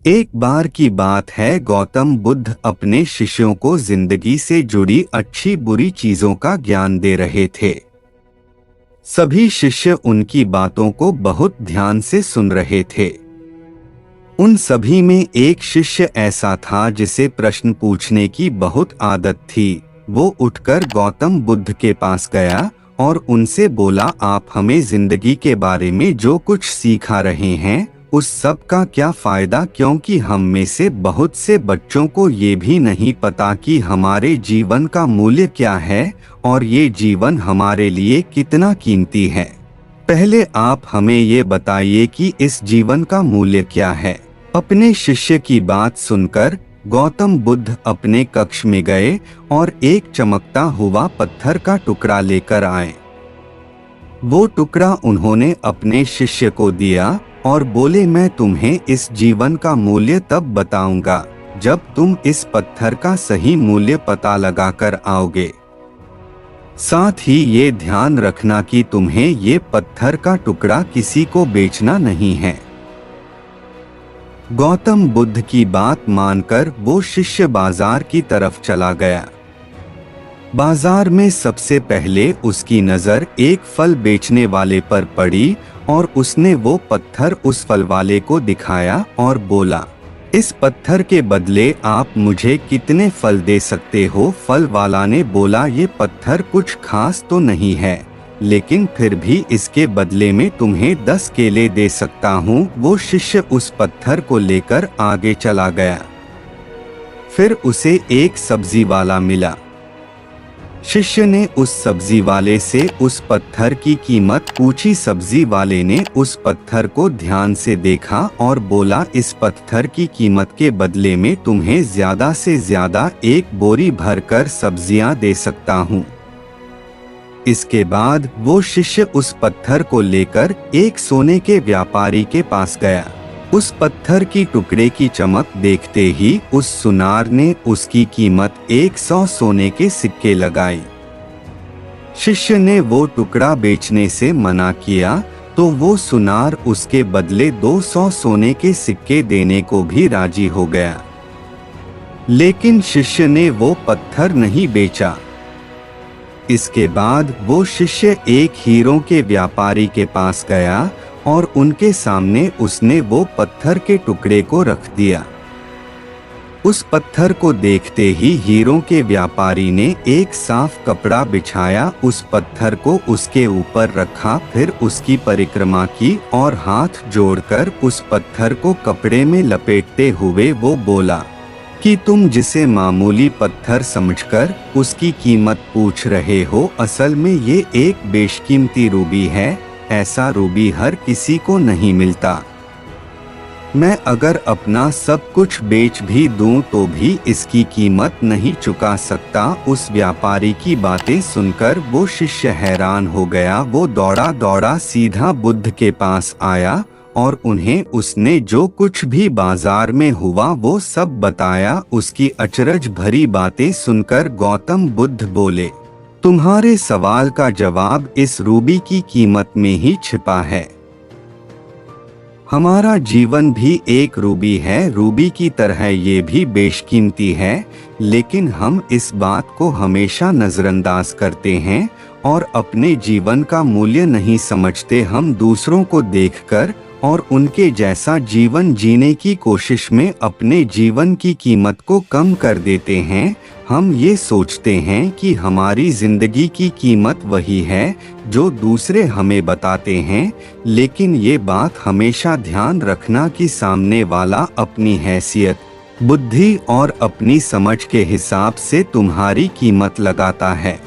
एक बार की बात है, गौतम बुद्ध अपने शिष्यों को जिंदगी से जुड़ी अच्छी बुरी चीजों का ज्ञान दे रहे थे। सभी शिष्य उनकी बातों को बहुत ध्यान से सुन रहे थे। उन सभी में एक शिष्य ऐसा था जिसे प्रश्न पूछने की बहुत आदत थी। वो उठकर गौतम बुद्ध के पास गया और उनसे बोला, आप हमें जिंदगी के बारे में जो कुछ सिखा रहे हैं उस सब का क्या फायदा, क्योंकि हम में से बहुत से बच्चों को ये भी नहीं पता कि हमारे जीवन का मूल्य क्या है और ये जीवन हमारे लिए कितना कीमती है। पहले आप हमें ये बताइए कि इस जीवन का मूल्य क्या है। अपने शिष्य की बात सुनकर गौतम बुद्ध अपने कक्ष में गए और एक चमकता हुआ पत्थर का टुकड़ा लेकर आए। वो टुकड़ा उन्होंने अपने शिष्य को दिया और बोले, मैं तुम्हें इस जीवन का मूल्य तब बताऊंगा जब तुम इस पत्थर का सही मूल्य पता लगाकर आओगे। साथ ही ये ध्यान रखना कि तुम्हें ये पत्थर का टुकड़ा किसी को बेचना नहीं है। गौतम बुद्ध की बात मानकर वो शिष्य बाजार की तरफ चला गया। बाजार में सबसे पहले उसकी नजर एक फल बेचने वाले पर पड़ी और उसने वो पत्थर उस फल वाले को दिखाया और बोला, इस पत्थर के बदले आप मुझे कितने फल दे सकते हो। फल वाला ने बोला, ये पत्थर कुछ खास तो नहीं है, लेकिन फिर भी इसके बदले में तुम्हें 10 केले दे सकता हूँ। वो शिष्य उस पत्थर को लेकर आगे चला गया। फिर उसे एक सब्जी वाला मिला। शिष्य ने उस सब्जी वाले से उस पत्थर की कीमत पूछी। सब्जी वाले ने उस पत्थर को ध्यान से देखा और बोला, इस पत्थर की कीमत के बदले में तुम्हें ज्यादा से ज्यादा 1 बोरी भरकर सब्जियां दे सकता हूँ। इसके बाद वो शिष्य उस पत्थर को लेकर एक सोने के व्यापारी के पास गया। उस पत्थर की टुकड़े की चमक देखते ही उस सुनार ने उसकी कीमत 100 सोने के सिक्के लगाई। शिष्य ने वो टुकड़ा बेचने से मना किया तो वो सुनार उसके बदले 200 सोने के सिक्के देने को भी राजी हो गया। लेकिन शिष्य ने वो पत्थर नहीं बेचा। इसके बाद वो शिष्य एक हीरों के व्यापारी के पास गया और उनके सामने उसने वो पत्थर के टुकड़े को रख दिया। उस पत्थर को देखते ही हीरों के व्यापारी ने एक साफ कपड़ा बिछाया, उस पत्थर को उसके ऊपर रखा, फिर उसकी परिक्रमा की और हाथ जोड़कर उस पत्थर को कपड़े में लपेटते हुए वो बोला कि तुम जिसे मामूली पत्थर समझकर उसकी कीमत पूछ रहे हो, असल में ये एक बेशकीमती रूबी है। ऐसा रूबी हर किसी को नहीं मिलता। मैं अगर अपना सब कुछ बेच भी दूं तो भी इसकी कीमत नहीं चुका सकता। उस व्यापारी की बातें सुनकर वो शिष्य हैरान हो गया। वो दौड़ा दौड़ा सीधा बुद्ध के पास आया और उन्हें उसने जो कुछ भी बाजार में हुआ वो सब बताया। उसकी अचरज भरी बातें सुनकर गौतम बुद्ध बोले, तुम्हारे सवाल का जवाब इस रूबी की कीमत में ही छिपा है। हमारा जीवन भी एक रूबी है। रूबी की तरह ये भी बेशकीमती है, लेकिन हम इस बात को हमेशा नजरअंदाज करते हैं और अपने जीवन का मूल्य नहीं समझते। हम दूसरों को देखकर और उनके जैसा जीवन जीने की कोशिश में अपने जीवन की कीमत को कम कर देते हैं। हम ये सोचते हैं कि हमारी जिंदगी की कीमत वही है जो दूसरे हमें बताते हैं, लेकिन ये बात हमेशा ध्यान रखना कि सामने वाला अपनी हैसियत, बुद्धि और अपनी समझ के हिसाब से तुम्हारी कीमत लगाता है।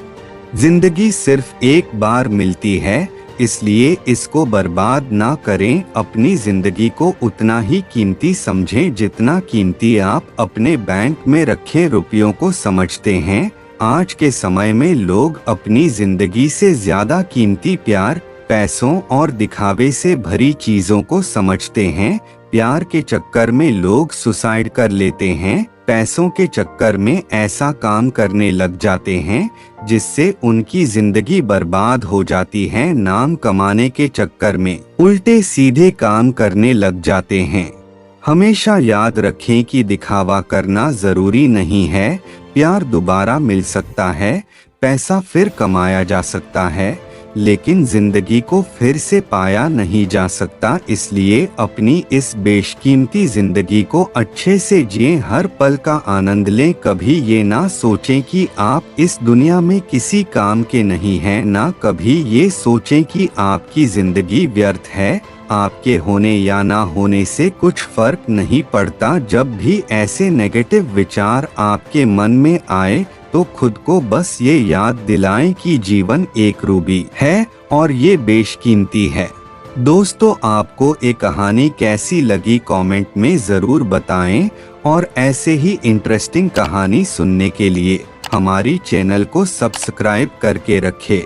जिंदगी सिर्फ एक बार मिलती है, इसलिए इसको बर्बाद ना करें। अपनी जिंदगी को उतना ही कीमती समझें जितना कीमती आप अपने बैंक में रखे रुपयों को समझते हैं। आज के समय में लोग अपनी जिंदगी से ज्यादा कीमती प्यार, पैसों और दिखावे से भरी चीजों को समझते हैं। प्यार के चक्कर में लोग सुसाइड कर लेते हैं। पैसों के चक्कर में ऐसा काम करने लग जाते हैं जिससे उनकी जिंदगी बर्बाद हो जाती है। नाम कमाने के चक्कर में उल्टे सीधे काम करने लग जाते हैं। हमेशा याद रखें कि दिखावा करना जरूरी नहीं है। प्यार दोबारा मिल सकता है, पैसा फिर कमाया जा सकता है, लेकिन जिंदगी को फिर से पाया नहीं जा सकता। इसलिए अपनी इस बेशकीमती जिंदगी को अच्छे से जिएं, हर पल का आनंद लें। कभी ये ना सोचें कि आप इस दुनिया में किसी काम के नहीं हैं, ना कभी ये सोचें कि आपकी जिंदगी व्यर्थ है। आपके होने या ना होने से कुछ फर्क नहीं पड़ता। जब भी ऐसे नेगेटिव विचार आपके मन में आए तो खुद को बस ये याद दिलाएं कि जीवन एक रूबी है और ये बेशकीमती है। दोस्तों, आपको ये कहानी कैसी लगी कमेंट में ज़रूर बताएं और ऐसे ही इंटरेस्टिंग कहानी सुनने के लिए हमारी चैनल को सब्सक्राइब करके रखें।